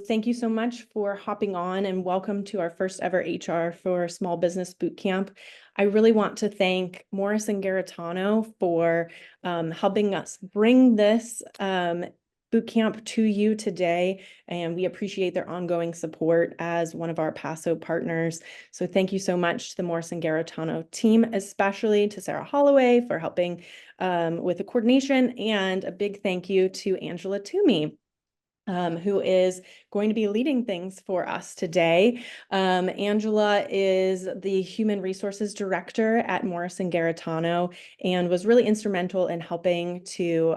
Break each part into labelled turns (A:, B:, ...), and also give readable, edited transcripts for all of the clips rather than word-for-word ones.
A: thank you so much for hopping on and welcome to our first ever HR for Small Business Bootcamp. I really want to thank Morris and Garitano for helping us bring this bootcamp to you today, and we appreciate their ongoing support as one of our Paso partners. So thank you so much to the Morris and Garitano team, especially to Sarah Holloway for helping with the coordination, and a big thank you to Angela Toomey, who is going to be leading things for us today. Angela is the Human Resources Director at Morris and Garitano and was really instrumental in helping to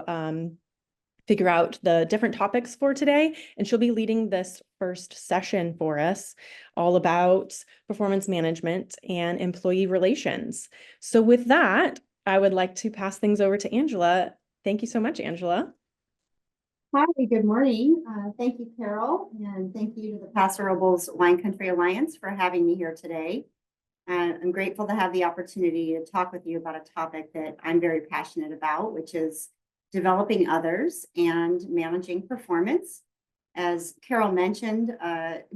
A: figure out the different topics for today. And she'll be leading this first session for us, all about performance management and employee relations. So with that, I would like to pass things over to Angela. Thank you so much, Angela.
B: Hi, good morning. Thank you, Carol, and thank you to the Paso Robles Wine Country Alliance for having me here today. I'm grateful to have the opportunity to talk with you about a topic that I'm very passionate about, which is developing others and managing performance. As Carol mentioned,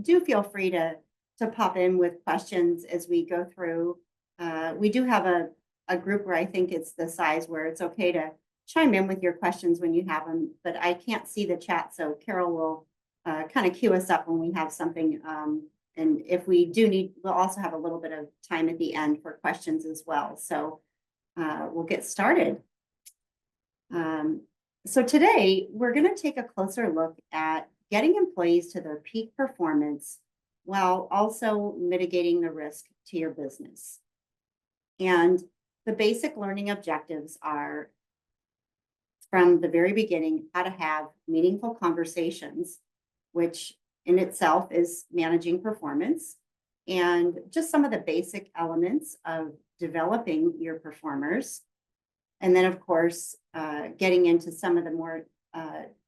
B: do feel free to pop in with questions as we go through. We do have a group where I think it's the size where it's okay to chime in with your questions when you have them, but I can't see the chat, so Carol will kind of cue us up when we have something. And if we do need, we'll also have a little bit of time at the end for questions as well. So we'll get started. So today we're going to take a closer look at getting employees to their peak performance while also mitigating the risk to your business. And the basic learning objectives are, from the very beginning, how to have meaningful conversations, which in itself is managing performance, and just some of the basic elements of developing your performers. And then, of course, getting into some of the more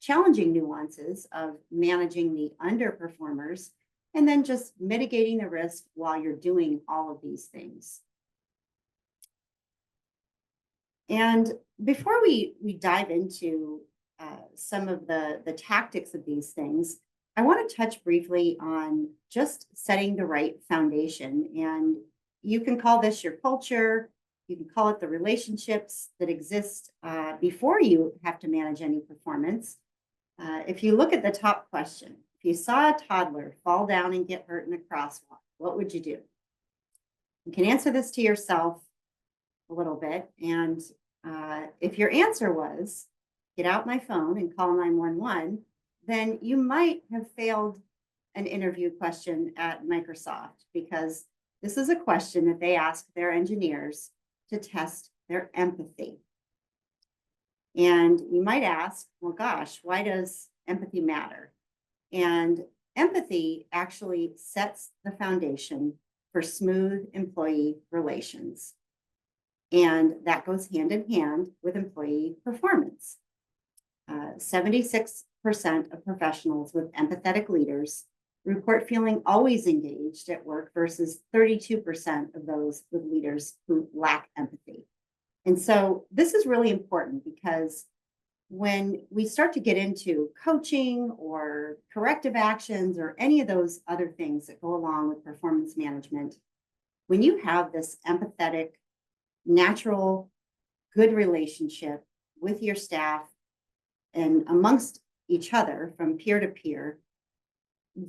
B: challenging nuances of managing the underperformers, and then just mitigating the risk while you're doing all of these things. And before we dive into some of the tactics of these things, I want to touch briefly on just setting the right foundation. And you can call this your culture. You can call it the relationships that exist before you have to manage any performance. If you look at the top question, if you saw a toddler fall down and get hurt in a crosswalk, what would you do? You can answer this to yourself a little bit. And if your answer was, get out my phone and call 911, then you might have failed an interview question at Microsoft, because this is a question that they ask their engineers to test their empathy. And you might ask, well, gosh, why does empathy matter? And empathy actually sets the foundation for smooth employee relations. And that goes hand in hand with employee performance. 76% of professionals with empathetic leaders report feeling always engaged at work versus 32% of those with leaders who lack empathy. And so this is really important, because when we start to get into coaching or corrective actions or any of those other things that go along with performance management, when you have this empathetic, natural, good relationship with your staff and amongst each other from peer to peer,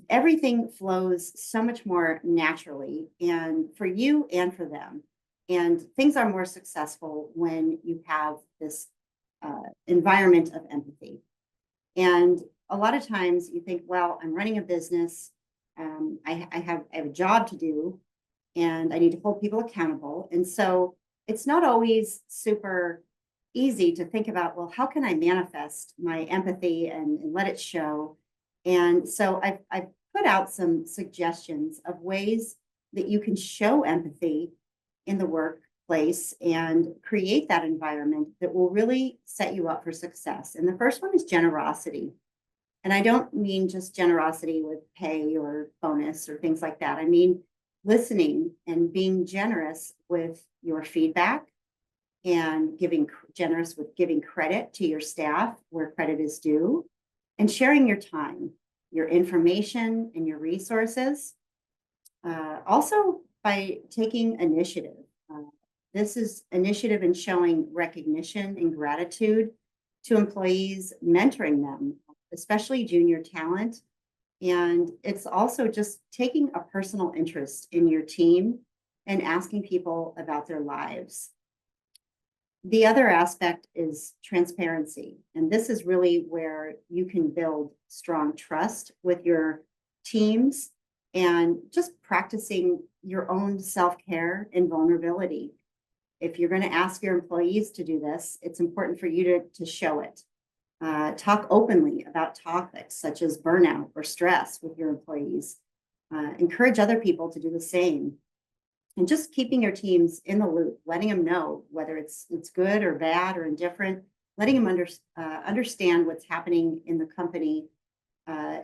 B: everything flows so much more naturally, and for you and for them. And things are more successful when you have this environment of empathy. And a lot of times you think, well, I'm running a business, I have a job to do, and I need to hold people accountable. And so it's not always super easy to think about, well, how can I manifest my empathy and let it show? And so I've put out some suggestions of ways that you can show empathy in the workplace and create that environment that will really set you up for success. And the first one is generosity. And I don't mean just generosity with pay or bonus or things like that. I mean listening and being generous with your feedback, and generous with giving credit to your staff where credit is due, and sharing your time. your information, and your resources. Also, by taking initiative. This is initiative in showing recognition and gratitude to employees, mentoring them, especially junior talent. And it's also just taking a personal interest in your team and asking people about their lives. The other aspect is transparency. And this is really where you can build strong trust with your teams and just practicing your own self-care and vulnerability. If you're going to ask your employees to do this, it's important for you to show it. Talk openly about topics such as burnout or stress with your employees. Encourage other people to do the same. And just keeping your teams in the loop, letting them know whether it's good or bad or indifferent, letting them understand what's happening in the company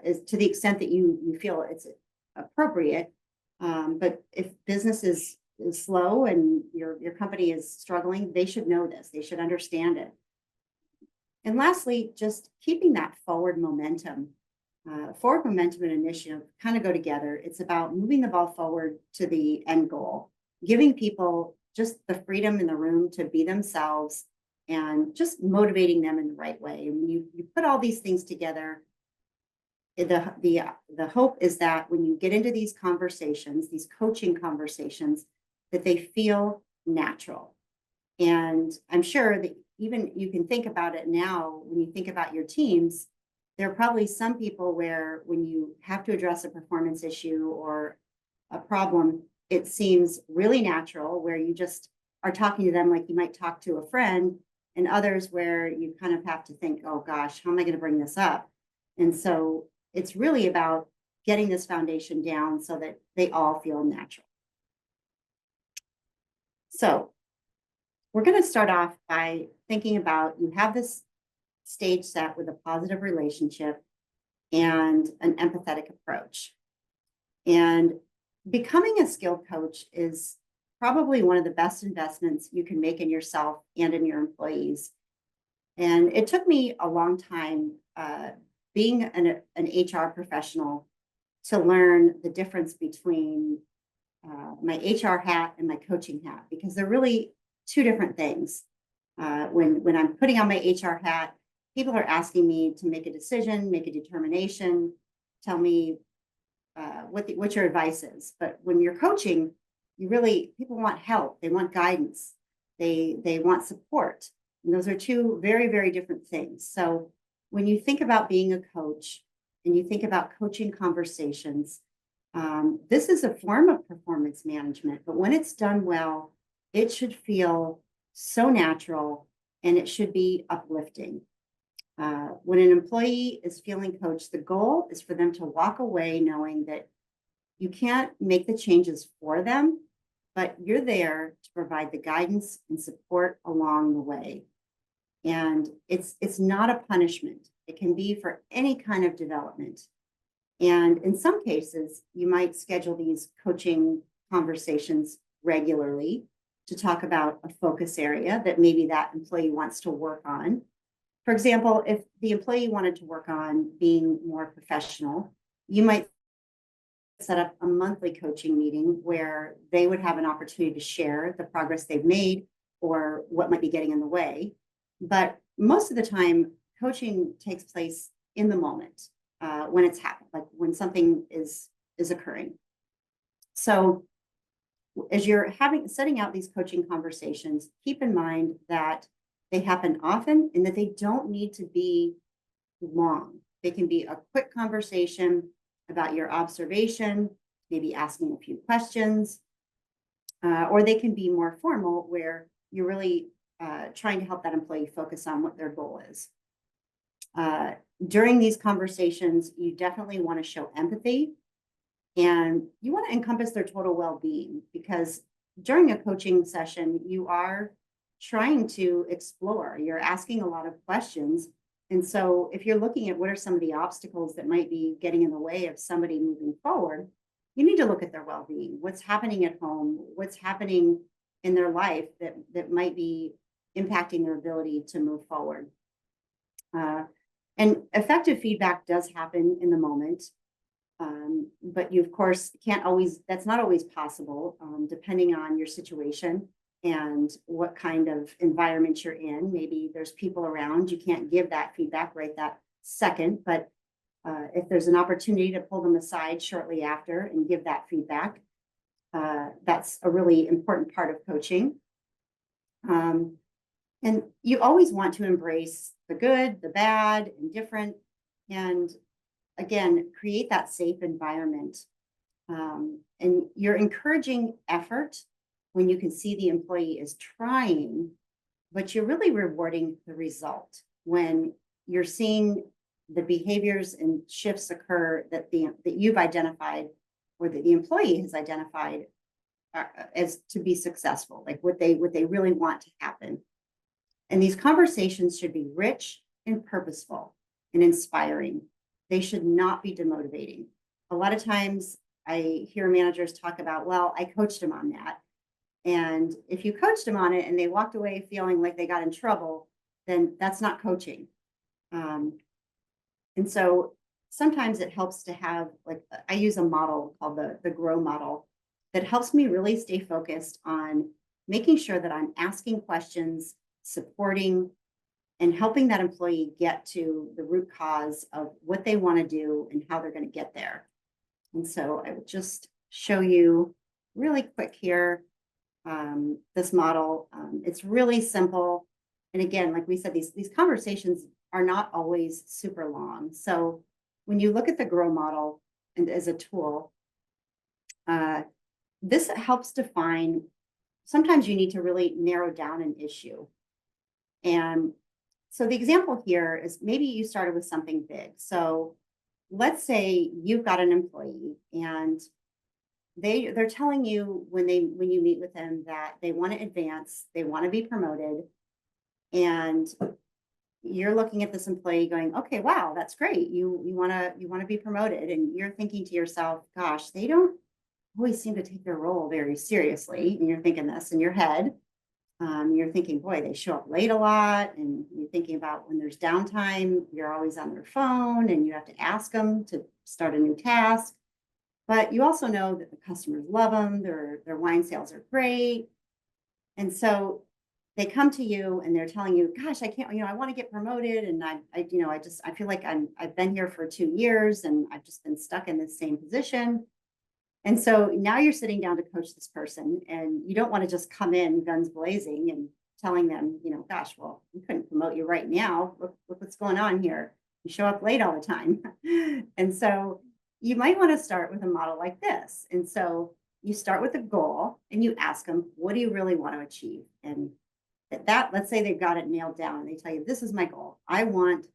B: is to the extent that you feel it's appropriate. But if business is slow and your company is struggling, they should know this. They should understand it. And lastly, just keeping that forward momentum. Forward momentum and initiative kind of go together. It's about moving the ball forward to the end goal, giving people just the freedom in the room to be themselves and just motivating them in the right way. And when you put all these things together, the hope is that when you get into these conversations, these coaching conversations, that they feel natural. And I'm sure that even you can think about it now, when you think about your teams, there are probably some people where when you have to address a performance issue or a problem, it seems really natural, where you just are talking to them like you might talk to a friend, and others where you kind of have to think, oh gosh, how am I going to bring this up? And so it's really about getting this foundation down so that they all feel natural. So we're going to start off by thinking about, you have this stage set with a positive relationship and an empathetic approach. And becoming a skilled coach is probably one of the best investments you can make in yourself and in your employees. And it took me a long time being an HR professional to learn the difference between my HR hat and my coaching hat, because they're really two different things. When I'm putting on my HR hat, people are asking me to make a decision, make a determination, tell me what your advice is. But when you're coaching, people want help, they want guidance, they want support. And those are two very, very different things. So when you think about being a coach and you think about coaching conversations, this is a form of performance management, but when it's done well, it should feel so natural and it should be uplifting. When an employee is feeling coached, the goal is for them to walk away knowing that you can't make the changes for them, but you're there to provide the guidance and support along the way. And it's not a punishment. It can be for any kind of development. And in some cases, you might schedule these coaching conversations regularly to talk about a focus area that maybe that employee wants to work on. For example, if the employee wanted to work on being more professional, you might set up a monthly coaching meeting where they would have an opportunity to share the progress they've made or what might be getting in the way. But most of the time, coaching takes place in the moment when it's happened, like when something is occurring. So as you're setting out these coaching conversations, keep in mind that they happen often and that they don't need to be long. They can be a quick conversation about your observation, maybe asking a few questions, or they can be more formal where you're really trying to help that employee focus on what their goal is. During these conversations, you definitely want to show empathy and you want to encompass their total well-being, because during a coaching session, you are trying to explore, you're asking a lot of questions. And so if you're looking at what are some of the obstacles that might be getting in the way of somebody moving forward, you need to look at their well-being, what's happening at home, what's happening in their life that might be impacting their ability to move forward. And effective feedback does happen in the moment. But you, of course, can't always, that's not always possible, depending on your situation and what kind of environment you're in. Maybe there's people around, you can't give that feedback right that second, but if there's an opportunity to pull them aside shortly after and give that feedback, that's a really important part of coaching. And you always want to embrace the good, the bad, indifferent, and again, create that safe environment. And you're encouraging effort when you can see the employee is trying, but you're really rewarding the result when you're seeing the behaviors and shifts occur that you've identified or that the employee has identified as to be successful, like what they really want to happen. And these conversations should be rich and purposeful and inspiring. They should not be demotivating. A lot of times I hear managers talk about, well, I coached them on that. And if you coached them on it and they walked away feeling like they got in trouble, then that's not coaching. And so sometimes it helps to have, like, I use a model called the GROW model that helps me really stay focused on making sure that I'm asking questions, supporting, and helping that employee get to the root cause of what they want to do and how they're going to get there. And so I will just show you really quick here, this model. It's really simple. And again, like we said, these conversations are not always super long. So when you look at the GROW model and as a tool, this helps define, sometimes you need to really narrow down an issue. And so the example here is maybe you started with something big. So let's say you've got an employee and they're telling you when you meet with them that they want to advance, they want to be promoted, and you're looking at this employee going, okay, wow, that's great. You want to be promoted, and you're thinking to yourself, gosh, they don't always seem to take their role very seriously. And you're thinking this in your head. You're thinking, boy, they show up late a lot. And you're thinking about when there's downtime, you're always on their phone and you have to ask them to start a new task. But you also know that the customers love them. Their wine sales are great. And so they come to you and they're telling you, gosh, I can't, I want to get promoted. And I feel like I've been here for 2 years and I've just been stuck in the same position. And so now you're sitting down to coach this person, and you don't want to just come in guns blazing and telling them, gosh, well, we couldn't promote you right now. Look what's going on here. You show up late all the time. And so you might want to start with a model like this. And so you start with a goal and you ask them, what do you really want to achieve? And let's say they've got it nailed down and they tell you, this is my goal. I want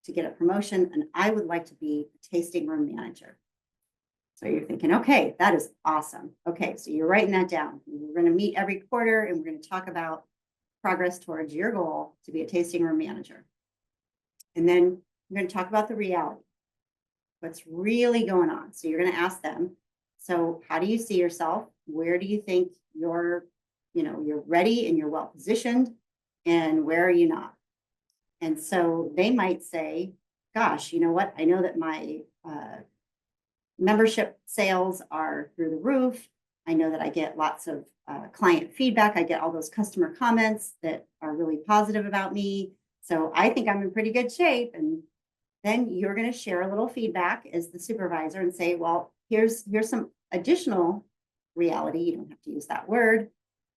B: to get a promotion and I would like to be a tasting room manager. So you're thinking, okay, that is awesome. Okay, so you're writing that down. We're going to meet every quarter and we're going to talk about progress towards your goal to be a tasting room manager. And then we're going to talk about the reality, what's really going on. So you're going to ask them, so how do you see yourself? Where do you think you're ready and you're well positioned, and where are you not? And so they might say, gosh, you know what? I know that my membership sales are through the roof. I know that I get lots of client feedback. I get all those customer comments that are really positive about me. So I think I'm in pretty good shape. And then you're going to share a little feedback as the supervisor and say, well, here's some additional reality. You don't have to use that word,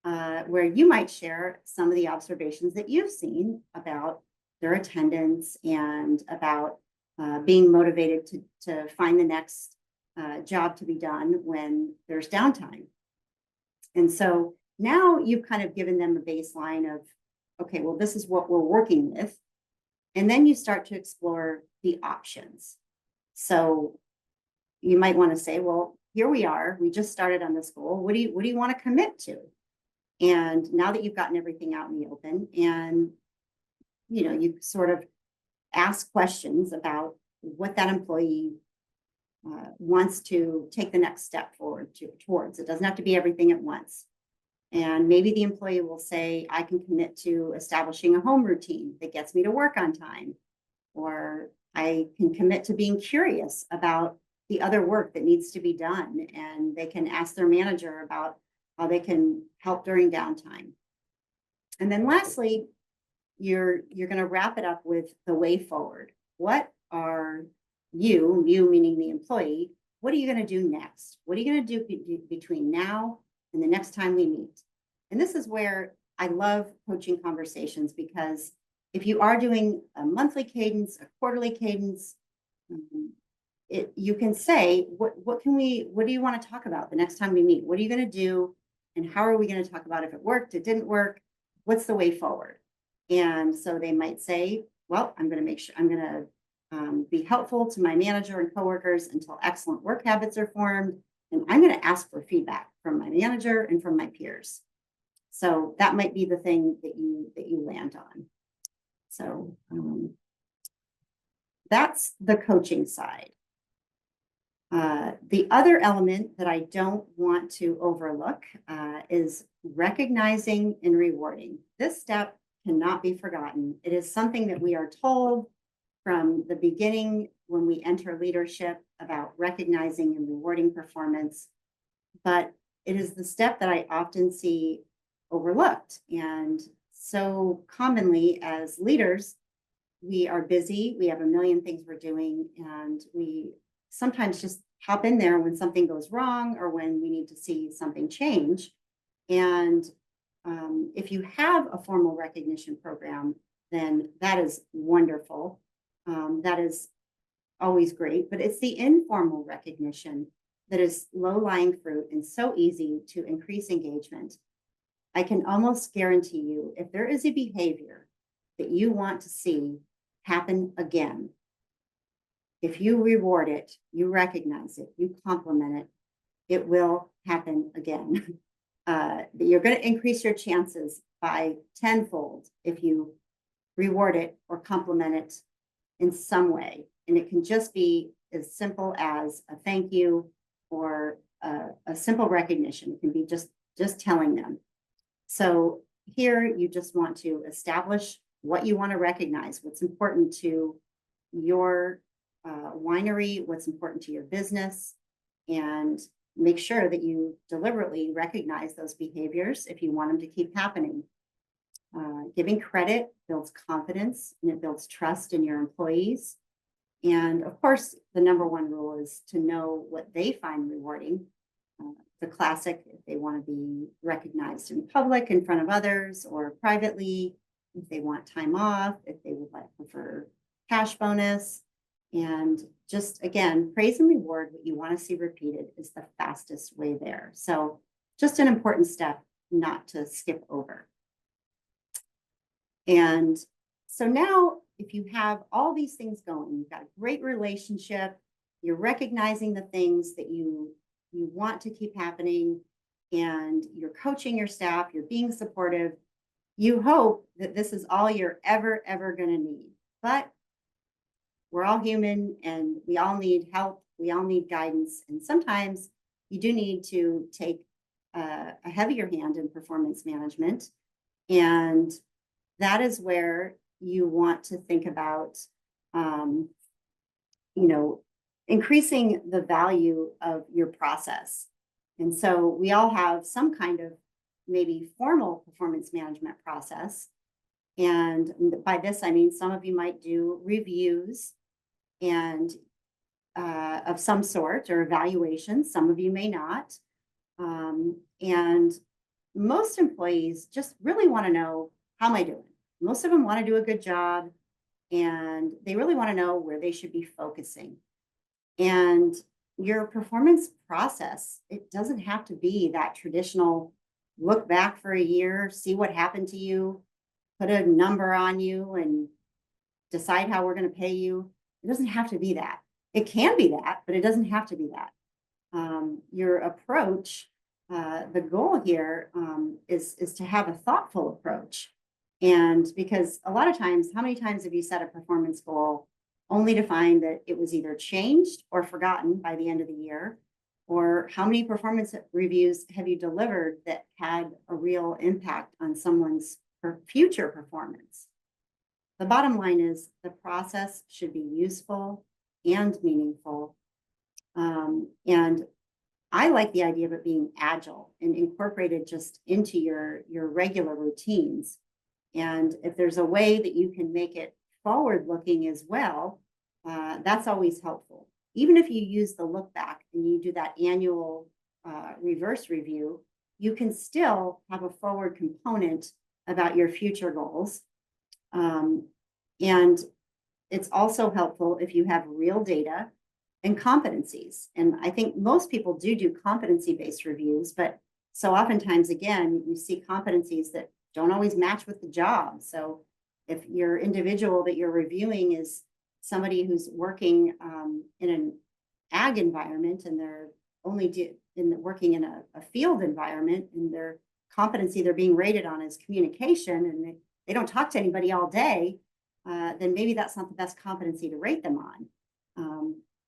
B: where you might share some of the observations that you've seen about their attendance and about being motivated to find the next job to be done when there's downtime. And so now you've kind of given them a baseline of, okay, well, this is what we're working with. And then you start to explore the options. So you might want to say, well, here we are. We just started on this goal. What do you want to commit to? And now that you've gotten everything out in the open, and you sort of ask questions about what that employee wants to take the next step forward towards. It doesn't have to be everything at once. And maybe the employee will say, I can commit to establishing a home routine that gets me to work on time. or I can commit to being curious about the other work that needs to be done, and they can ask their manager about how they can help during downtime. And then lastly, you're going to wrap it up with the way forward. What are you meaning the employee, what are you going to do next? What are you going to do between now and the next time we meet? And this is where I love coaching conversations, because if you are doing a monthly cadence, a quarterly cadence, you can say, what do you want to talk about the next time we meet? What are you going to do? And how are we going to talk about if it worked, it didn't work? What's the way forward? And so they might say, well, I'm going to be helpful to my manager and coworkers until excellent work habits are formed. And I'm going to ask for feedback from my manager and from my peers. So that might be the thing that you land on. So that's the coaching side. The other element that I don't want to overlook is recognizing and rewarding. This step cannot be forgotten. It is something that we are told from the beginning when we enter leadership about recognizing and rewarding performance, but it is the step that I often see overlooked. And so commonly as leaders, we are busy, we have a million things we're doing, and we sometimes just hop in there when something goes wrong or when we need to see something change. And if you have a formal recognition program, then that is wonderful. That is always great, but it's the informal recognition that is low-lying fruit and so easy to increase engagement. I can almost guarantee you, if there is a behavior that you want to see happen again, if you reward it, you recognize it, you compliment it, it will happen again. You're going to increase your chances by tenfold if you reward it or compliment it in some way. And it can just be as simple as a thank you or a simple recognition. It can be just telling them. So here you just want to establish what you want to recognize, what's important to your winery, what's important to your business, and make sure that you deliberately recognize those behaviors if you want them to keep happening. Giving credit builds confidence and it builds trust in your employees. And of course, the number one rule is to know what they find rewarding. The classic, if they want to be recognized in public in front of others or privately, if they want time off, if they would prefer cash bonus. And just again, praise and reward what you want to see repeated is the fastest way there. So just an important step not to skip over. And so now if you have all these things going, you've got a great relationship, you're recognizing the things that you want to keep happening, and you're coaching your staff, you're being supportive, you hope that this is all you're ever going to need. But we're all human and we all need help. We all need guidance. And sometimes you do need to take a heavier hand in performance management. And that is where you want to think about, increasing the value of your process. And so we all have some kind of maybe formal performance management process. And by this, I mean, some of you might do reviews and of some sort or evaluations. Some of you may not. And most employees just really want to know, how am I doing? Most of them want to do a good job and they really want to know where they should be focusing. And your performance process, it doesn't have to be that traditional look back for a year, see what happened to you, put a number on you and decide how we're going to pay you. It doesn't have to be that. It can be that, but it doesn't have to be that. Your approach, the goal here is to have a thoughtful approach. And because a lot of times, how many times have you set a performance goal only to find that it was either changed or forgotten by the end of the year? Or how many performance reviews have you delivered that had a real impact on someone's future performance? the bottom line is the process should be useful and meaningful. And I like the idea of it being agile and incorporated just into your regular routines. And if there's a way that you can make it forward looking as well, that's always helpful. Even if you use the look back and you do that annual reverse review, you can still have a forward component about your future goals. And it's also helpful if you have real data and competencies. And I think most people do competency-based reviews, but so oftentimes, again, you see competencies that don't always match with the job. So if your individual that you're reviewing is somebody who's working in an ag environment and they're only working in a field environment, and their competency they're being rated on is communication, and they don't talk to anybody all day, then maybe that's not the best competency to rate them on.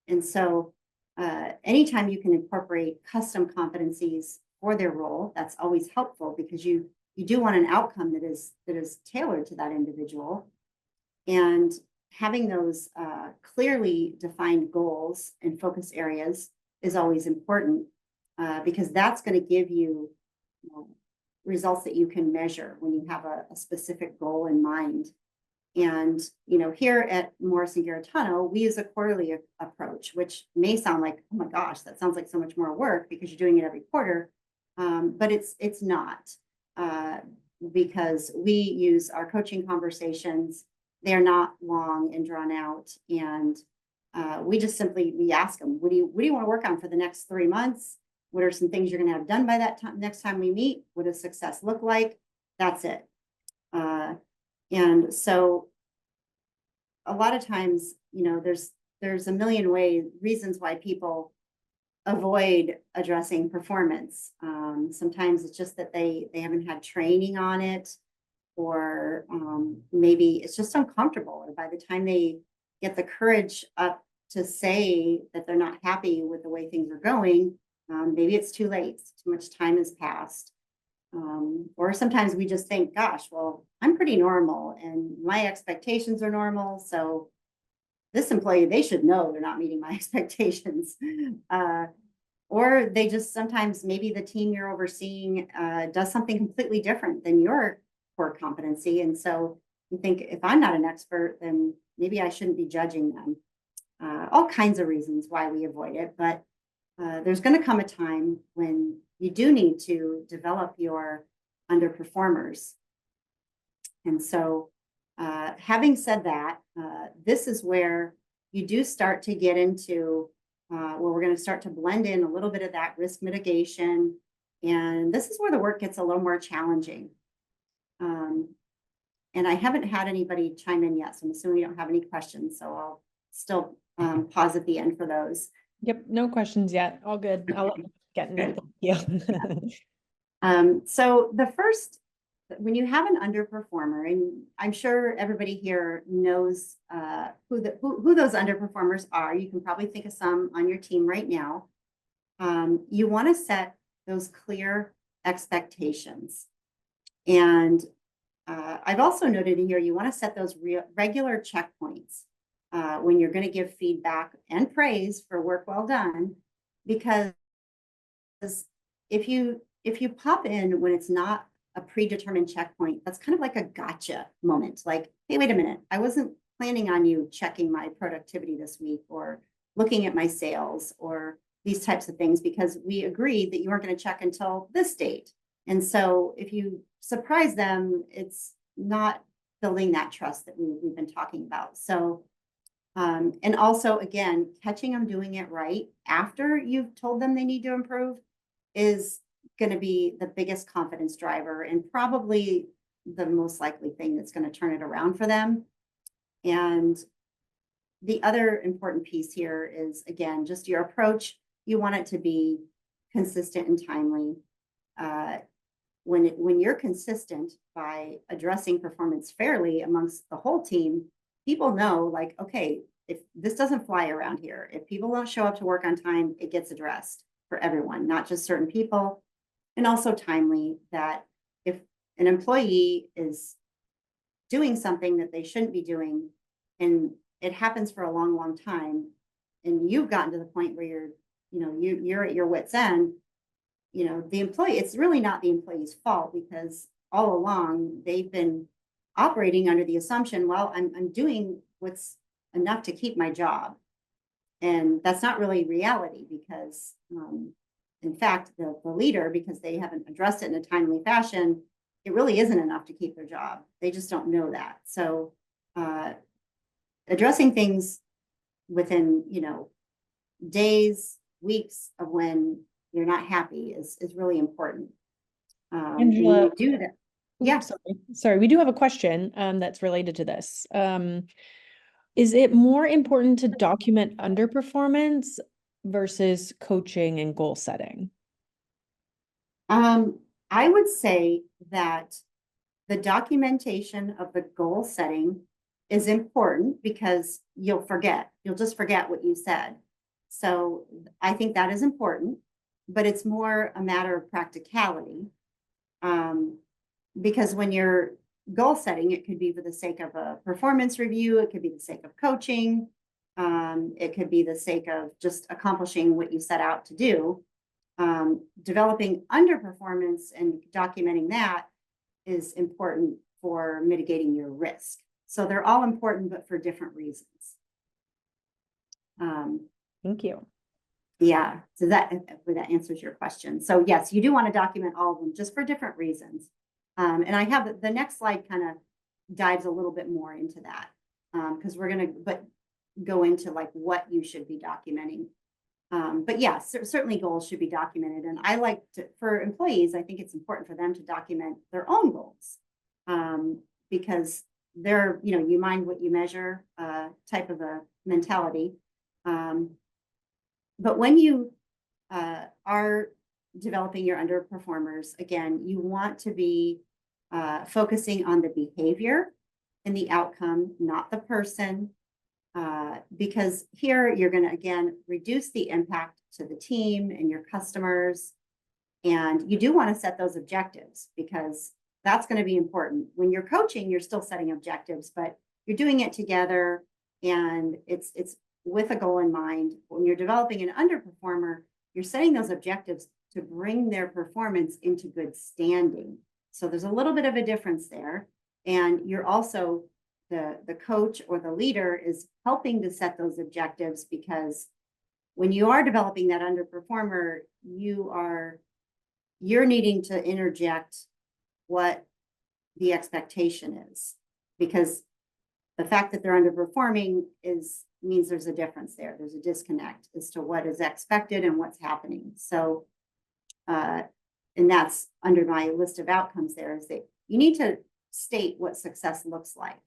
B: And so anytime you can incorporate custom competencies for their role, that's always helpful, because you do want an outcome that is tailored to that individual. And having those clearly defined goals and focus areas is always important, because that's going to give you, results that you can measure when you have a specific goal in mind. And, here at Morrison Garritano, we use a quarterly approach, which may sound like, oh my gosh, that sounds like so much more work because you're doing it every quarter. But it's not, because we use our coaching conversations. They're not long and drawn out. And we just we ask them, what do you want to work on for the next 3 months? What are some things you're going to have done by that time, next time we meet? What does success look like? That's it. And so a lot of times, there's a million reasons why people avoid addressing performance. Sometimes it's just that they haven't had training on it, or maybe it's just uncomfortable. And by the time they get the courage up to say that they're not happy with the way things are going, maybe it's too late. Too much time has passed. Or sometimes we just think, gosh, well, I'm pretty normal and my expectations are normal. So this employee, they should know they're not meeting my expectations. Or they just sometimes, maybe the team you're overseeing does something completely different than your core competency. And so you think, if I'm not an expert, then maybe I shouldn't be judging them. All kinds of reasons why we avoid it. But there's going to come a time when you do need to develop your underperformers. And so having said that, this is where you do start to get into where we're going to start to blend in a little bit of that risk mitigation. And this is where the work gets a little more challenging. And I haven't had anybody chime in yet, so I'm assuming you don't have any questions. So I'll still pause at the end for those.
A: Yep, no questions yet. All good. I'll get into it. Yeah.
B: So the first, when you have an underperformer, and I'm sure everybody here knows who those underperformers are. You can probably think of some on your team right now. You want to set those clear expectations. And I've also noted in here, you want to set those regular checkpoints when you're going to give feedback and praise for work well done, because if you pop in when it's not a predetermined checkpoint, that's kind of like a gotcha moment. Like, hey, wait a minute, I wasn't planning on you checking my productivity this week, or looking at my sales, or these types of things, because we agreed that you weren't going to check until this date. And so if you surprise them, it's not building that trust that we've been talking about. So and also, again, catching them doing it right after you've told them they need to improve is going to be the biggest confidence driver, and probably the most likely thing that's going to turn it around for them. And the other important piece here is, again, just your approach. You want it to be consistent and timely. When you're consistent by addressing performance fairly amongst the whole team, people know, like, okay, if this doesn't fly around here, if people don't show up to work on time, it gets addressed for everyone, not just certain people. And also timely, that if an employee is doing something that they shouldn't be doing, and it happens for a long, long time, and you've gotten to the point where you're at your wit's end, the employee, it's really not the employee's fault, because all along they've been operating under the assumption, well, I'm doing what's enough to keep my job. And that's not really reality, because in fact, the leader, because they haven't addressed it in a timely fashion, it really isn't enough to keep their job. They just don't know that. So addressing things within, days, weeks of when you're not happy is really important. And when
A: Angela,
B: you do that. Yeah.
A: sorry, we do have a question that's related to this. Is it more important to document underperformance versus coaching and goal setting?
B: I would say that the documentation of the goal setting is important, because you'll just forget what you said. So I think that is important, but it's more a matter of practicality. Because when you're goal setting, it could be for the sake of a performance review, it could be the sake of coaching, it could be the sake of just accomplishing what you set out to do. Developing underperformance and documenting that is important for mitigating your risk. So they're all important, but for different reasons.
A: Thank you.
B: Yeah, so that answers your question. So yes, you do want to document all of them, just for different reasons. And I have the next slide kind of dives a little bit more into that, because we're going to go into like what you should be documenting. But yeah, certainly goals should be documented. And I like to, for employees, I think it's important for them to document their own goals, because they're, you mind what you measure type of a mentality. But when you are developing your underperformers, again, you want to be focusing on the behavior and the outcome, not the person. Because here you're going to, again, reduce the impact to the team and your customers. And you do want to set those objectives, because that's going to be important. When you're coaching, you're still setting objectives, but you're doing it together, and it's with a goal in mind. When you're developing an underperformer, you're setting those objectives to bring their performance into good standing. So there's a little bit of a difference there. And you're also, the coach or the leader is helping to set those objectives, because when you are developing that underperformer, you're needing to interject what the expectation is, because the fact that they're underperforming means there's a difference there. There's a disconnect as to what is expected and what's happening. So, and that's under my list of outcomes there, is that you need to state what success looks like.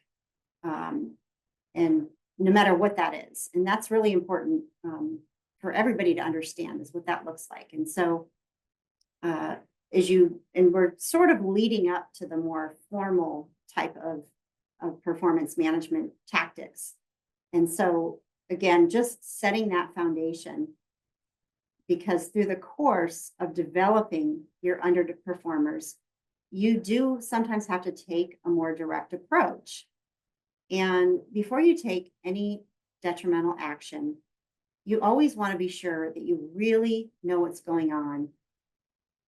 B: And no matter what that is, and that's really important for everybody to understand, is what that looks like. And so and we're sort of leading up to the more formal type of performance management tactics. And so again, just setting that foundation, because through the course of developing your underperformers, you do sometimes have to take a more direct approach. And before you take any detrimental action, you always want to be sure that you really know what's going on.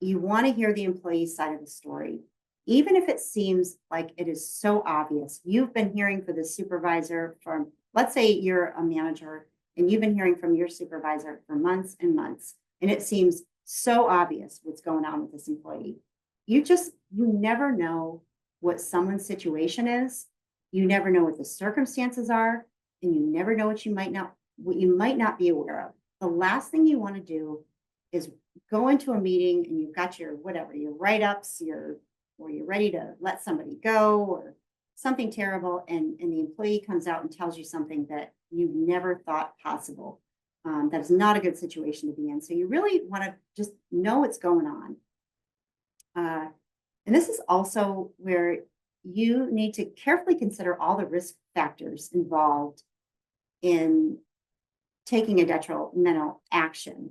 B: You want to hear the employee's side of the story, even if it seems like it is so obvious. You've been hearing from the supervisor from, let's say you're a manager, and you've been hearing from your supervisor for months and months, and it seems so obvious what's going on with this employee. You never know what someone's situation is. You never know what the circumstances are, and you never know what you might not be aware of. The last thing you want to do is go into a meeting and you've got your write-ups, or you're ready to let somebody go or something terrible, and the employee comes out and tells you something that you never thought possible. That's not a good situation to be in. So you really want to just know what's going on. And this is also where you need to carefully consider all the risk factors involved in taking a detrimental action.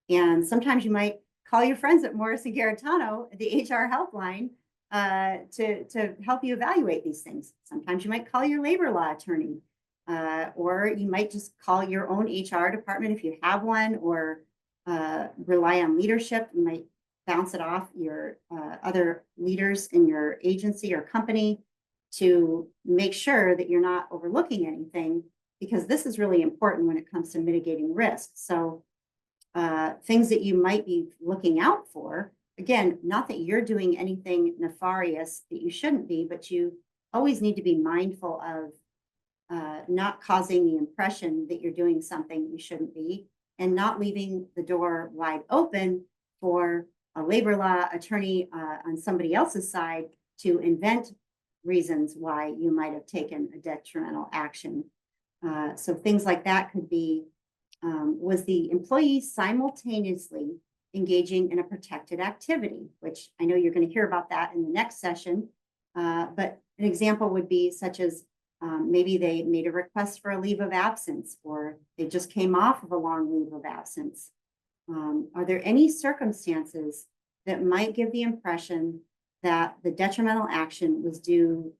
B: And sometimes you might call your friends at Morris & Garritano, the HR helpline, to help you evaluate these things. Sometimes you might call your labor law attorney, or you might just call your own HR department if you have one, or rely on leadership. You might bounce it off your other leaders in your agency or company to make sure that you're not overlooking anything, because this is really important when it comes to mitigating risk. So things that you might be looking out for, again, not that you're doing anything nefarious that you shouldn't be, but you always need to be mindful of not causing the impression that you're doing something you shouldn't be, and not leaving the door wide open for a labor law attorney on somebody else's side to invent reasons why you might have taken a detrimental action. So things like that could be, was the employee simultaneously engaging in a protected activity, which I know you're going to hear about that in the next session. But an example would be such as maybe they made a request for a leave of absence, or they just came off of a long leave of absence. Are there any circumstances that might give the impression that the detrimental action was due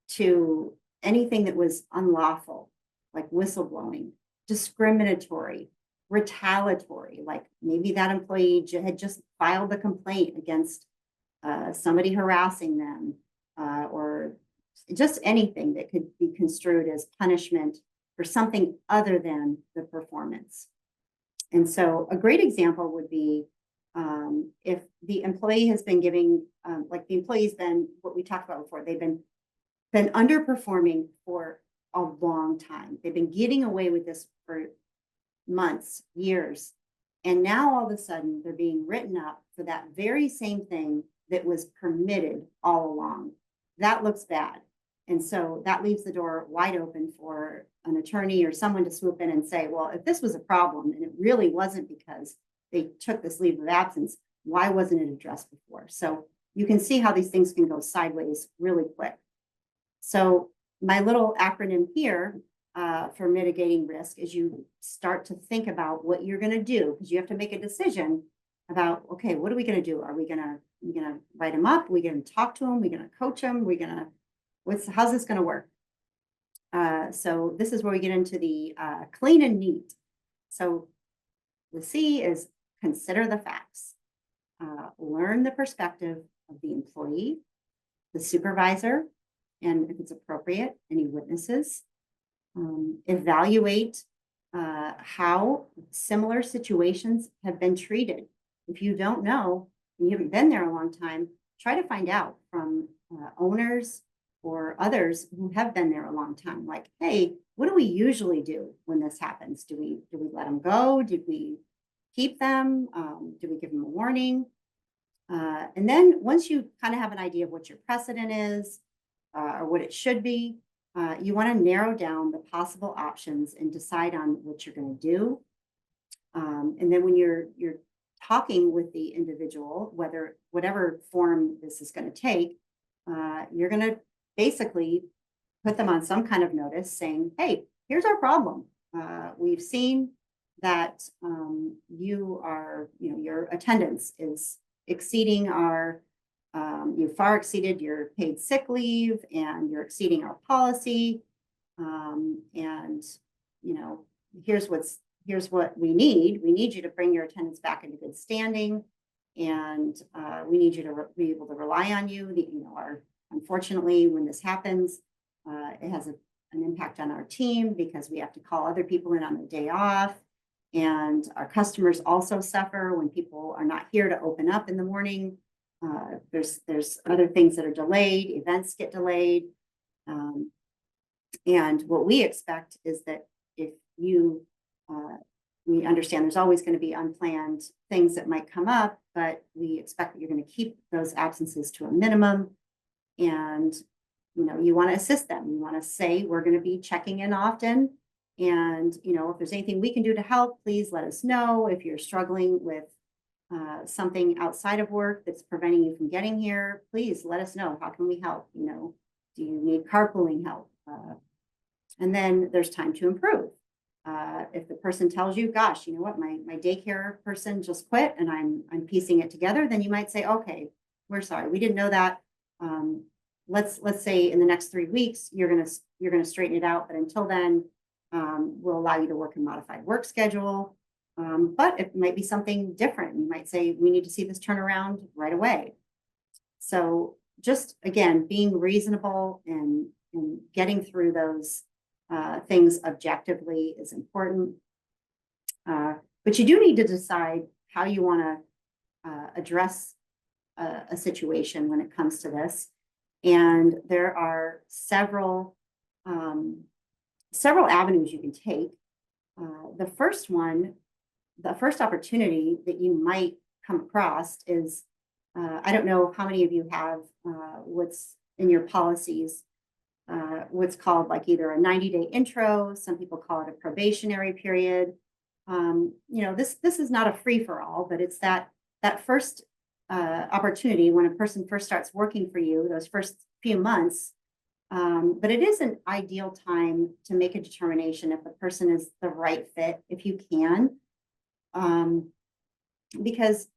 B: to anything that was unlawful, like whistleblowing, discriminatory, retaliatory, like maybe that employee had just filed a complaint against somebody harassing them, or just anything that could be construed as punishment for something other than the performance. And so a great example would be if the employee has been giving, like the employee's been, what we talked about before, they've been underperforming for a long time. They've been getting away with this for months, years. And now all of a sudden they're being written up for that very same thing that was permitted all along. That looks bad. And so that leaves the door wide open for an attorney or someone to swoop in and say, well, if this was a problem and it really wasn't because they took this leave of absence, why wasn't it addressed before? So you can see how these things can go sideways really quick. So my little acronym here for mitigating risk is you start to think about what you're going to do, because you have to make a decision about, okay, what are we going to do? Are we going to write them up? Are we going to talk to them? Are we going to coach them? Are we going to, how's this going to work? So this is where we get into the clean and neat. So the C is consider the facts, learn the perspective of the employee, the supervisor, and if it's appropriate, any witnesses. Evaluate how similar situations have been treated. If you don't know, and you haven't been there a long time, try to find out from owners or others who have been there a long time. Like, hey, what do we usually do when this happens? Do we let them go? Did we keep them? Do we give them a warning? And then once you kind of have an idea of what your precedent is or what it should be, you want to narrow down the possible options and decide on what you're going to do. And then when you're talking with the individual, whatever form this is going to take, you're going to basically put them on some kind of notice saying, hey, here's our problem. We've seen that your attendance is exceeding our you far exceeded your paid sick leave, and you're exceeding our policy. And here's what we need. We need you to bring your attendance back into good standing, and we need you to be able to rely on you. Unfortunately, when this happens, it has an impact on our team because we have to call other people in on their day off. And our customers also suffer when people are not here to open up in the morning. There's other things that are delayed, events get delayed. And what we expect is that if we understand there's always going to be unplanned things that might come up, but we expect that you're going to keep those absences to a minimum. And, you want to assist them. You want to say, we're going to be checking in often. And, if there's anything we can do to help, please let us know. If you're struggling with something outside of work that's preventing you from getting here, please let us know. How can we help? Do you need carpooling help? And then there's time to improve. If the person tells you, gosh, you know what, my daycare person just quit and I'm piecing it together, then you might say, okay, we're sorry, we didn't know that. Let's say in the next 3 weeks, you're gonna straighten it out, but until then, we'll allow you to work a modified work schedule. But it might be something different. You might say, we need to see this turnaround right away. So just again, being reasonable and getting through those things objectively is important. But you do need to decide how you want to address a situation when it comes to this. And there are several avenues you can take. The first opportunity that you might come across is, I don't know how many of you have what's in your policies, what's called like either a 90-day intro, some people call it a probationary period. This is not a free-for-all, but it's that first opportunity when a person first starts working for you, those first few months. But it is an ideal time to make a determination if the person is the right fit, if you can. Because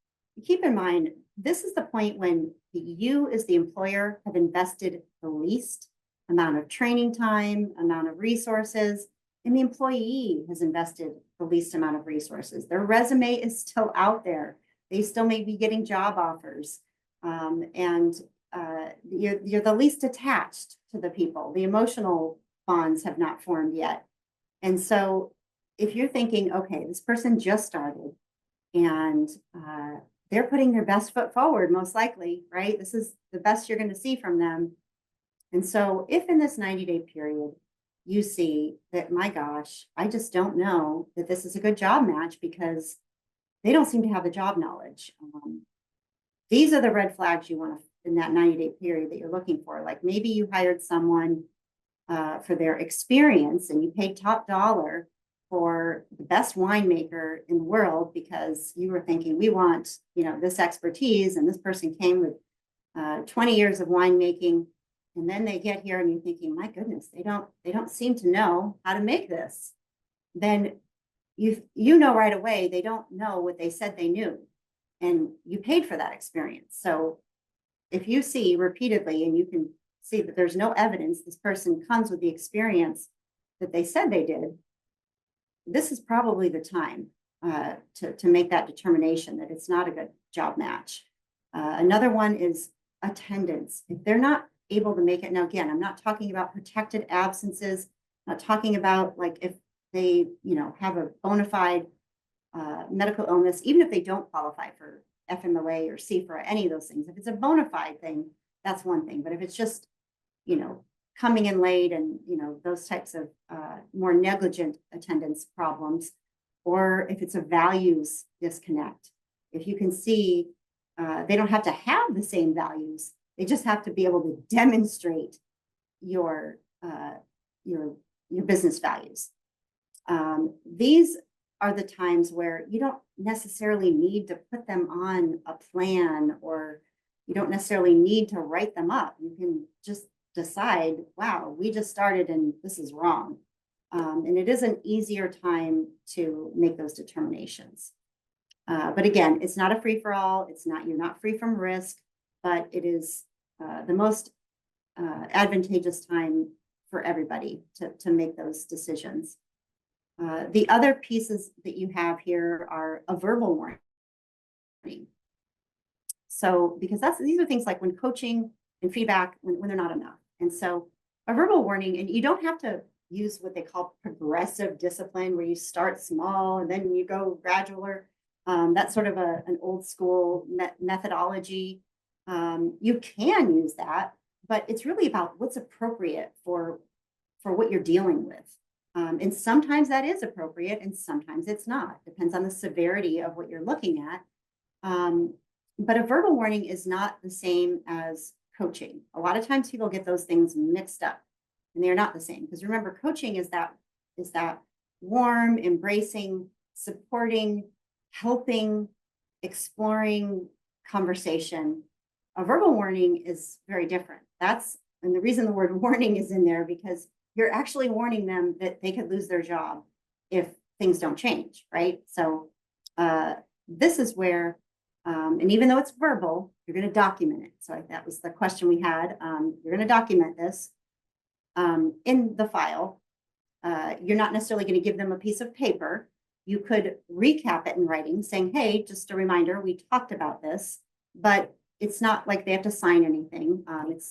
B: keep in mind, this is the point when you as the employer have invested the least amount of training time, amount of resources, and the employee has invested the least amount of resources. Their resume is still out there. They still may be getting job offers. You're the least attached to the people. The emotional bonds have not formed yet. And so if you're thinking, okay, this person just started and they're putting their best foot forward, most likely, right? This is the best you're going to see from them. And so if in this 90-day period, you see that, my gosh, I just don't know that this is a good job match because they don't seem to have the job knowledge. These are the red flags you want to, in that 90-day period that you're looking for. Like maybe you hired someone for their experience and you paid top dollar for the best winemaker in the world because you were thinking, we want, this expertise, and this person came with 20 years of winemaking. And then they get here and you're thinking, my goodness, they don't seem to know how to make this. Then you know right away, they don't know what they said they knew. And you paid for that experience. So if you see repeatedly and you can see that there's no evidence this person comes with the experience that they said they did, this is probably the time to make that determination that it's not a good job match. Another one is attendance. If they're not able to make it, now again, I'm not talking about protected absences, not talking about like if they, have a bona fide medical illness, even if they don't qualify for FMLA or CFRA, any of those things. If it's a bona fide thing, that's one thing. But if it's just, coming in late and, those types of more negligent attendance problems, or if it's a values disconnect, if you can see they don't have to have the same values, they just have to be able to demonstrate your business values. These are the times where you don't necessarily need to put them on a plan, or you don't necessarily need to write them up. You can just decide, wow, we just started and this is wrong. And it is an easier time to make those determinations. But again, it's not a free-for-all. You're not free from risk, but it is the most advantageous time for everybody to make those decisions. The other pieces that you have here are a verbal warning. So, because these are things like when coaching and feedback, when they're not enough. And so a verbal warning, and you don't have to use what they call progressive discipline, where you start small and then you go gradual. That's sort of an old school methodology. You can use that, but it's really about what's appropriate for what you're dealing with. And sometimes that is appropriate and sometimes it's not. Depends on the severity of what you're looking at. But a verbal warning is not the same as coaching. A lot of times people get those things mixed up, and they're not the same. Because remember, coaching is that warm, embracing, supporting, helping, exploring conversation. A verbal warning is very different. And the reason the word warning is in there, because you're actually warning them that they could lose their job if things don't change, right? So this is where And even though it's verbal, you're going to document it. So that was the question we had. You're going to document this in the file. You're not necessarily going to give them a piece of paper. You could recap it in writing saying, hey, just a reminder, we talked about this, but it's not like they have to sign anything.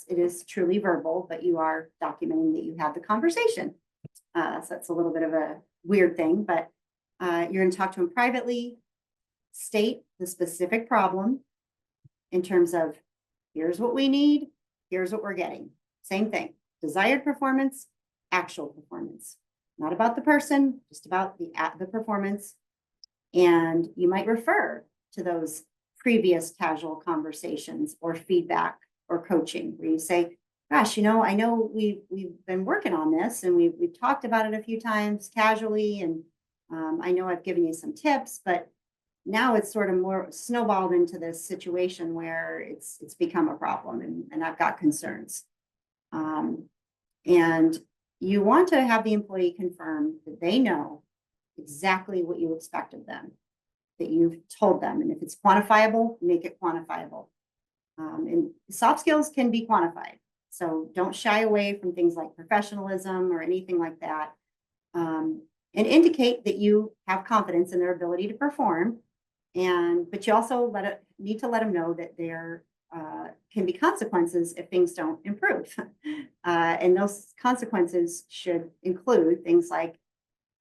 B: It is truly verbal, but you are documenting that you had the conversation. So that's a little bit of a weird thing, but you're going to talk to them privately, state the specific problem in terms of here's what we need, here's what we're getting. Same thing, desired performance, actual performance. Not about the person, just about the performance. And you might refer to those previous casual conversations or feedback or coaching where you say, gosh, I know we've been working on this and we've talked about it a few times casually. And I know I've given you some tips, but now it's sort of more snowballed into this situation where it's become a problem and I've got concerns. And you want to have the employee confirm that they know exactly what you expect of them, that you've told them. And if it's quantifiable, make it quantifiable. And soft skills can be quantified. So don't shy away from things like professionalism or anything like that. And indicate that you have confidence in their ability to perform. But you also need to let them know that there can be consequences if things don't improve. And those consequences should include things like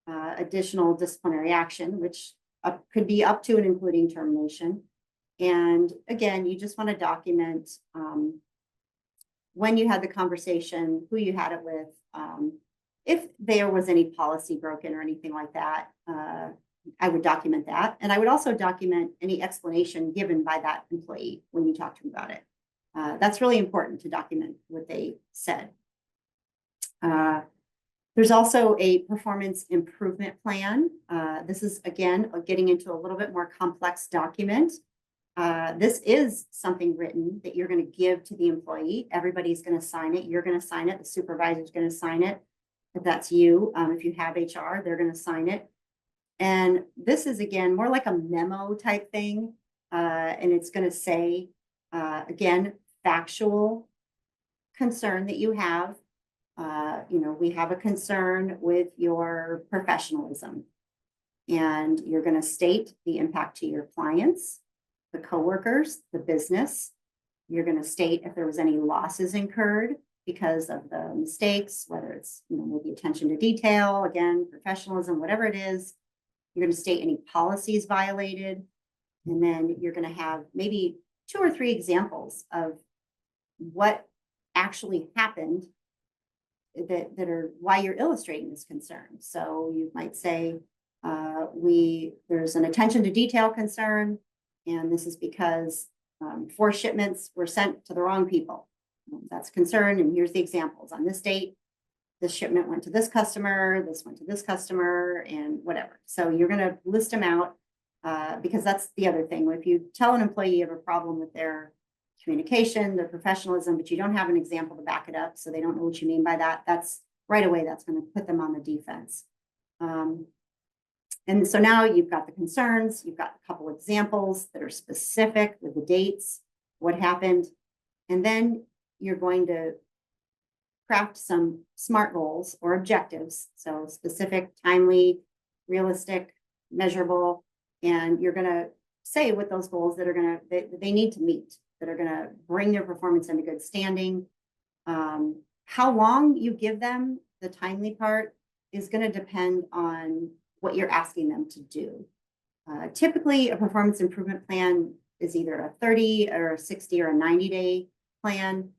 B: additional disciplinary action, which could be up to and including termination. And again, you just want to document when you had the conversation, who you had it with, if there was any policy broken or anything like that. I would document that. And I would also document any explanation given by that employee when you talk to them about it. That's really important to document what they said. There's also a performance improvement plan. This is, again, getting into a little bit more complex document. This is something written that you're going to give to the employee. Everybody's going to sign it. You're going to sign it. The supervisor's going to sign it. If that's you, if you have HR, they're going to sign it. And this is, again, more like a memo type thing. And it's going to say, again, factual concern that you have. We have a concern with your professionalism. And you're going to state the impact to your clients, the coworkers, the business. You're going to state if there was any losses incurred because of the mistakes, whether it's, maybe attention to detail, again, professionalism, whatever it is. You're going to state any policies violated, and then you're going to have maybe 2 or 3 examples of what actually happened that are why you're illustrating this concern. So you might say, there's an attention to detail concern, and this is because 4 shipments were sent to the wrong people. That's a concern, and here's the examples. On this date, this shipment went to this customer, this went to this customer, and whatever. So you're going to list them out because that's the other thing. If you tell an employee you have a problem with their communication, their professionalism, but you don't have an example to back it up, so they don't know what you mean by that, that's right away, that's going to put them on the defense. And so now you've got the concerns, you've got a couple examples that are specific with the dates, what happened, and then you're going to craft some SMART goals or objectives. So specific, timely, realistic, measurable, and you're going to say what those goals that they need to meet, that are going to bring their performance into good standing. How long you give them the timely part is going to depend on what you're asking them to do. Typically, a performance improvement plan is either a 30 or a 60 or a 90-day plan.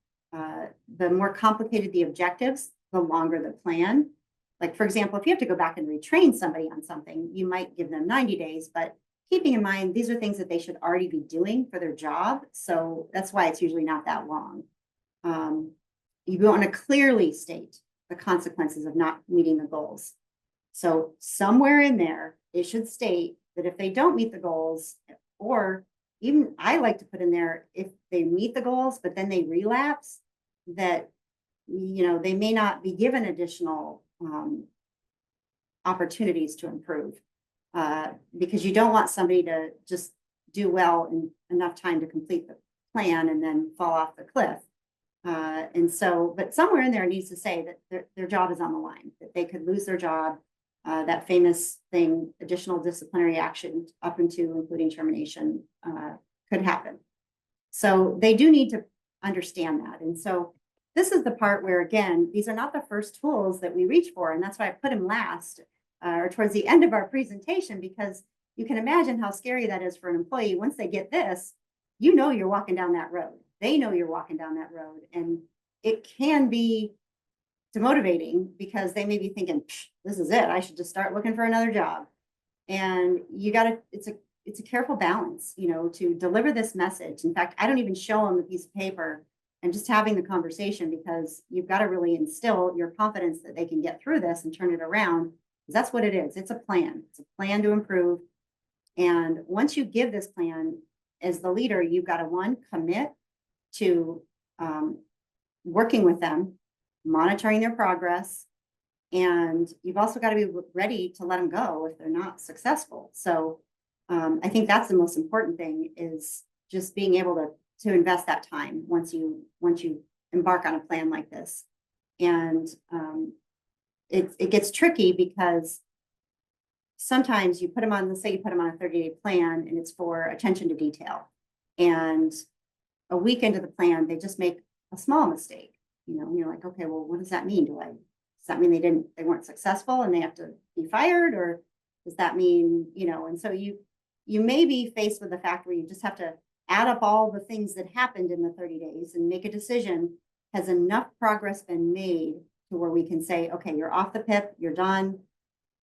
B: The more complicated the objectives, the longer the plan. Like, for example, if you have to go back and retrain somebody on something, you might give them 90 days, but keeping in mind, these are things that they should already be doing for their job. So that's why it's usually not that long. You want to clearly state the consequences of not meeting the goals. So somewhere in there, it should state that if they don't meet the goals, or even I like to put in there, if they meet the goals, but then they relapse, that, they may not be given additional opportunities to improve, because you don't want somebody to just do well in enough time to complete the plan and then fall off the cliff. And so, but somewhere in there it needs to say that their job is on the line, that they could lose their job. That famous thing, additional disciplinary action up into including termination, could happen. So they do need to understand that. And so this is the part where, again, these are not the first tools that we reach for. And that's why I put them last or towards the end of our presentation, because you can imagine how scary that is for an employee. Once they get this, you know you're walking down that road. They know you're walking down that road. And it can be demotivating because they may be thinking, this is it. I should just start looking for another job. And you got to, it's a careful balance, you know, to deliver this message. In fact, I don't even show them the piece of paper and just having the conversation, because you've got to really instill your confidence that they can get through this and turn it around. Because that's what it is. It's a plan. It's a plan to improve. And once you give this plan as the leader, you've got to, one, commit to working with them, monitoring their progress, and you've also got to be ready to let them go if they're not successful. So I think that's the most important thing, is just being able to invest that time once you embark on a plan like this. And it gets tricky because sometimes you put them on, let's say you put them on a 30-day plan and it's for attention to detail. And a week into the plan, they just make a small mistake, you know, and you're like, okay, well, what does that mean? Does that mean they weren't successful and they have to be fired? Or does that mean, you know, and so you may be faced with the fact where you just have to add up all the things that happened in the 30 days and make a decision. Has enough progress been made to where we can say, okay, you're off the PIP, you're done?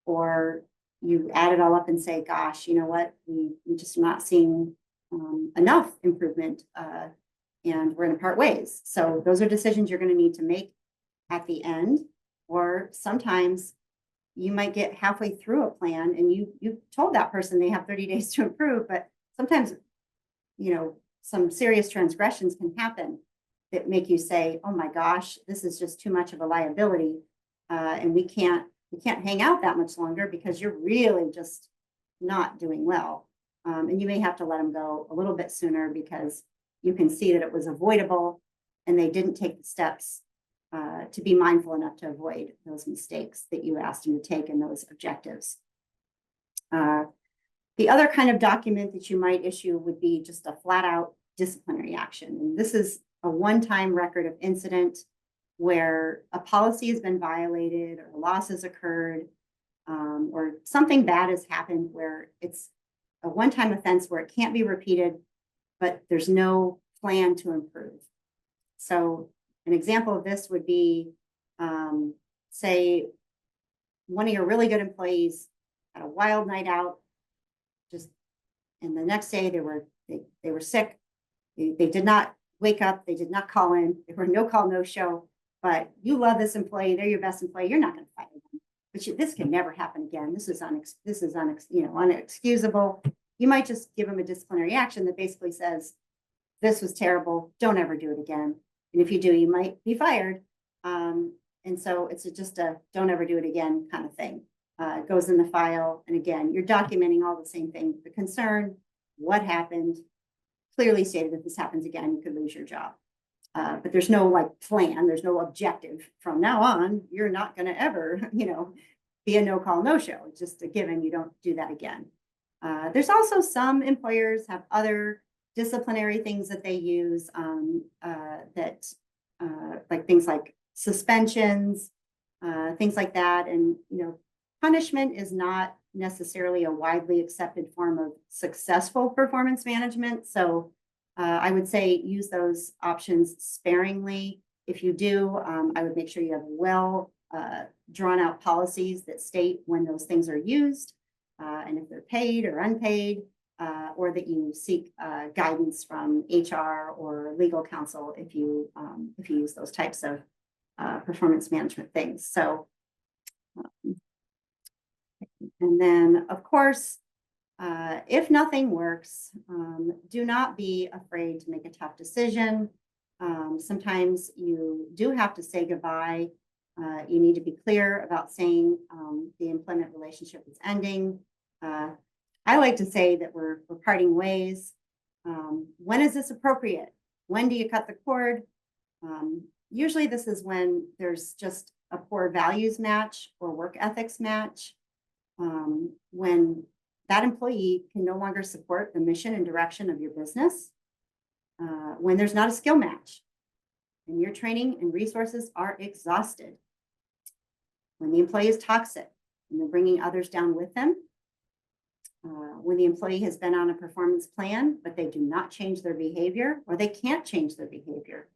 B: Or you add it all up and say, gosh, you know what, we just not seeing enough improvement, and we're going to part ways. So those are decisions you're going to need to make at the end. Or sometimes you might get halfway through a plan and you told that person they have 30 days to improve, but sometimes, you know, some serious transgressions can happen that make you say, oh my gosh, this is just too much of a liability, and we can't hang out that much longer because you're really just not doing well. And you may have to let them go a little bit sooner because you can see that it was avoidable and they didn't take the steps to be mindful enough to avoid those mistakes that you asked them to take in those objectives. The other kind of document that you might issue would be just a flat out disciplinary action. And this is a one-time record of incident where a policy has been violated or a loss has occurred, or something bad has happened where it's a one-time offense where it can't be repeated, but there's no plan to improve. So an example of this would be, say, one of your really good employees had a wild night out, and the next day they were sick. They did not wake up. They did not call in. They were no call, no show. But you love this employee. They're your best employee. You're not going to fire them. But this can never happen again. This is unexcusable. You might just give them a disciplinary action that basically says, this was terrible. Don't ever do it again. And if you do, you might be fired. And so it's just a don't ever do it again kind of thing. It goes in the file. And again, you're documenting all the same things: the concern, what happened, clearly stated if this happens again, you could lose your job. But there's no plan, there's no objective. From now on, you're not going to ever, be a no call, no show. It's just a given. You don't do that again. There's also some employers have other disciplinary things that they use, like things like suspensions, things like that. And, punishment is not necessarily a widely accepted form of successful performance management. So I would say use those options sparingly. If you do, I would make sure you have well drawn out policies that state when those things are used, and if they're paid or unpaid, or that you seek guidance from HR or legal counsel if you use those types of performance management things. So, and then of course, if nothing works, do not be afraid to make a tough decision. Sometimes you do have to say goodbye. You need to be clear about saying the employment relationship is ending. I like to say that we're parting ways. When is this appropriate? When do you cut the cord? Usually this is when there's just a poor values match or work ethics match. When that employee can no longer support the mission and direction of your business. When there's not a skill match and your training and resources are exhausted. When the employee is toxic and they're bringing others down with them. When the employee has been on a performance plan, but they do not change their behavior or they can't change their behavior.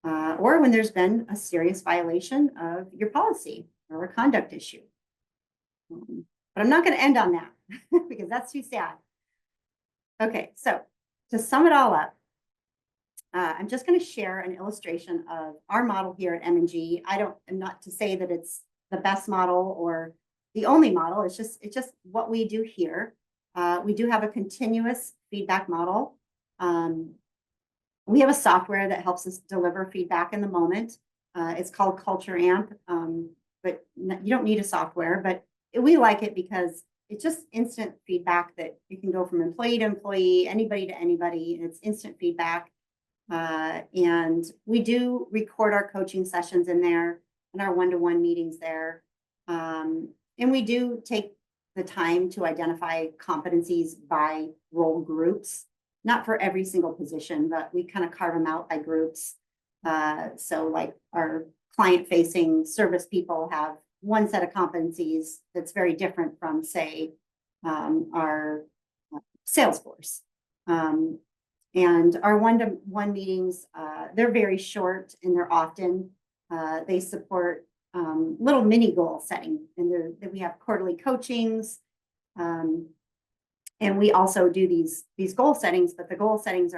B: Or when there's been a serious violation of your policy or a conduct issue. But I'm not going to end on that because that's too sad. Okay, so to sum it all up, I'm just going to share an illustration of our model here at M&G. I'm not to say that it's the best model or the only model. It's just what we do here. We do have a continuous feedback model. We have a software that helps us deliver feedback in the moment. It's called Culture Amp, but you don't need a software, but we like it because it's just instant feedback that you can go from employee to employee, anybody to anybody, and it's instant feedback. And we do record our coaching sessions in there and our one-to-one meetings there. And we do take the time to identify competencies by role groups, not for every single position, but we kind of carve them out by groups. So like our client-facing service people have one set of competencies that's very different from, say, our sales force. And our one-to-one meetings, they're very short and they're often, they support little mini goal setting, and we have quarterly coachings. And we also do these goal settings, but the goal settings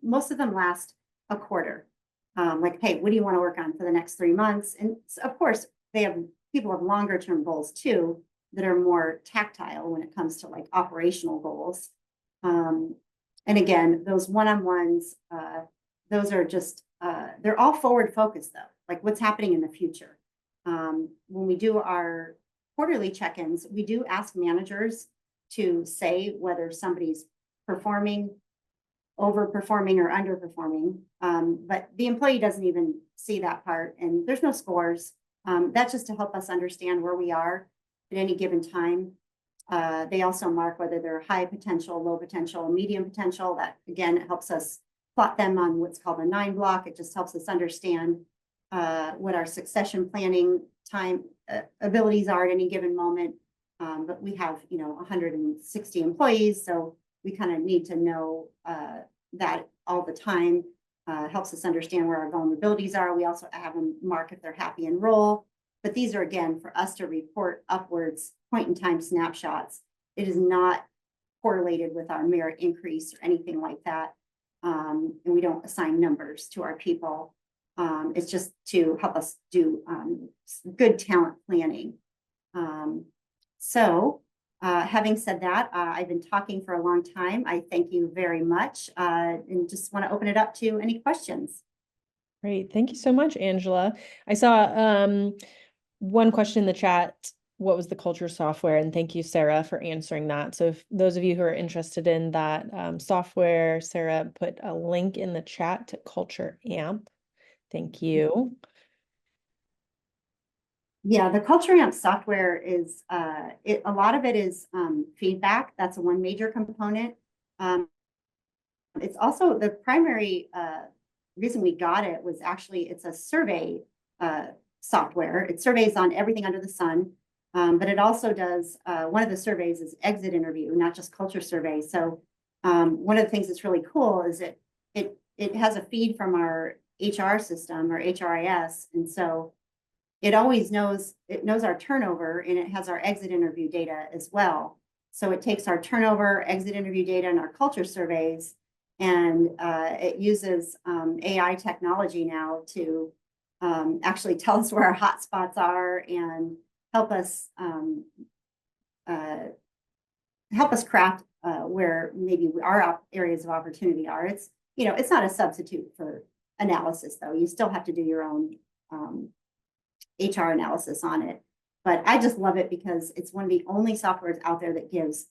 B: most of them last a quarter. Like, hey, what do you want to work on for the next 3 months? And of course, people have longer term goals too that are more tactile when it comes to like operational goals. And again, those one-on-ones, those are just, they're all forward focused though, like what's happening in the future. When we do our quarterly check-ins, we do ask managers to say whether somebody's performing, overperforming, or underperforming. But the employee doesn't even see that part, and there's no scores. That's just to help us understand where we are at any given time. They also mark whether they're high potential, low potential, medium potential. That again, it helps us plot them on what's called a 9 block. It just helps us understand what our succession planning time abilities are at any given moment. But we have, 160 employees, so we kind of need to know that all the time. Helps us understand where our vulnerabilities are. We also have them mark if they're happy and roll. But these are, again, for us to report upwards point in time snapshots. It is not correlated with our merit increase or anything like that. And we don't assign numbers to our people. It's just to help us do good talent planning. Having said that, I've been talking for a long time. I thank you very much and just want to open it up to any questions.
A: Great. Thank you so much, Angela. I saw one question in the chat. What was the culture software? And thank you, Sarah, for answering that. So if those of you who are interested in that software, Sarah put a link in the chat to Culture Amp. Thank you.
B: Yeah, the Culture Amp software is, a lot of it is feedback. That's one major component. It's also the primary reason we got it was actually it's a survey software. It surveys on everything under the sun, but it also does, one of the surveys is exit interview, not just culture survey. So one of the things that's really cool is it has a feed from our HR system or HRIS. And so it always knows our turnover, and it has our exit interview data as well. So it takes our turnover, exit interview data, and our culture surveys, and it uses AI technology now to actually tell us where our hot spots are and help us craft where maybe our areas of opportunity are. It's not a substitute for analysis, though. You still have to do your own HR analysis on it. But I just love it because it's one of the only softwares out there that gives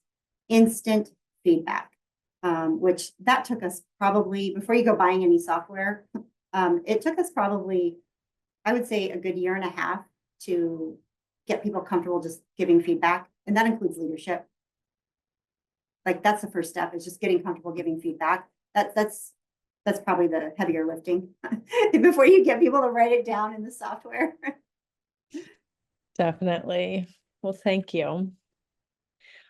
B: instant feedback, which that took us probably, before you go buying any software, it took us probably, I would say, a good year and a half to get people comfortable just giving feedback. And that includes leadership. Like that's the first step, is just getting comfortable giving feedback. That's probably the heavier lifting before you get people to write it down in the software.
A: Definitely. Well, thank you.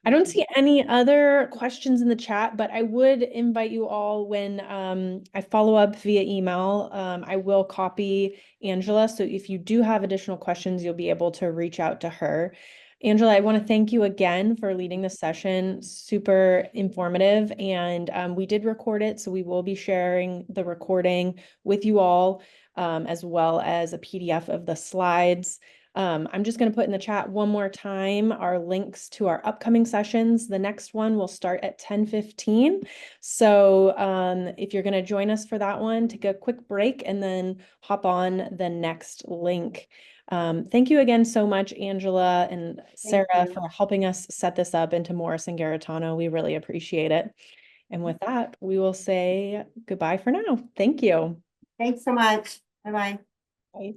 A: I don't see any other questions in the chat, but I would invite you all when I follow up via email. I will copy Angela. So if you do have additional questions, you'll be able to reach out to her. Angela, I want to thank you again for leading this session. Super informative. And we did record it, so we will be sharing the recording with you all, as well as a PDF of the slides. I'm just going to put in the chat one more time our links to our upcoming sessions. The next one will start at 10:15. So if you're going to join us for that one, take a quick break and then hop on the next link. Thank you again so much, Angela and Sarah, for helping us set this up into Morris and Garritano. We really appreciate it. And with that, we will say goodbye for now. Thank you.
B: Thanks so much. Bye-bye.
A: Bye.